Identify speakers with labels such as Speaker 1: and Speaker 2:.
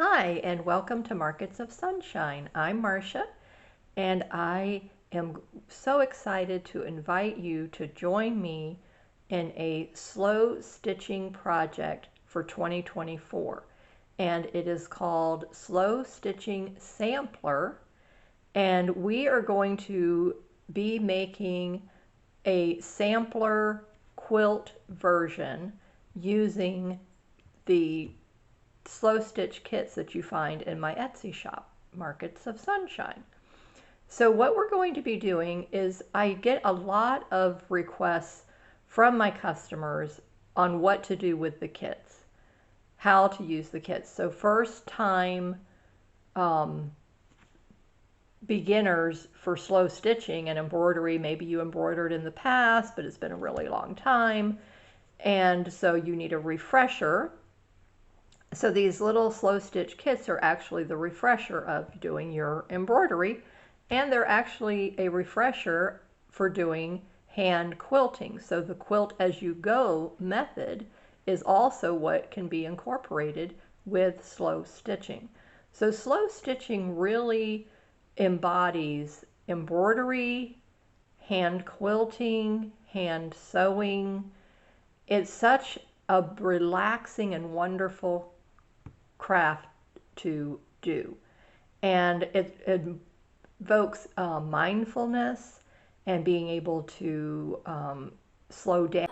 Speaker 1: Hi, and welcome to Markets of Sunshine. I'm Marsha, and I am so excited to invite you to join me in a slow stitching project for 2024. And it is called Slow Stitching Sampler, and we are going to be making a sampler quilt version using the slow stitch kits that you find in my Etsy shop, Markets of Sunshine. So what we're going to be doing is I get a lot of requests from my customers on what to do with the kits, how to use the kits. So first time beginners for slow stitching and embroidery, maybe you embroidered in the past, but it's been a really long time, and so you need a refresher. So these little slow stitch kits are actually the refresher of doing your embroidery, and they're actually a refresher for doing hand quilting. So the quilt as you go method is also what can be incorporated with slow stitching. So slow stitching really embodies embroidery, hand quilting, hand sewing. It's such a relaxing and wonderful craft to do, and it evokes mindfulness and being able to slow down.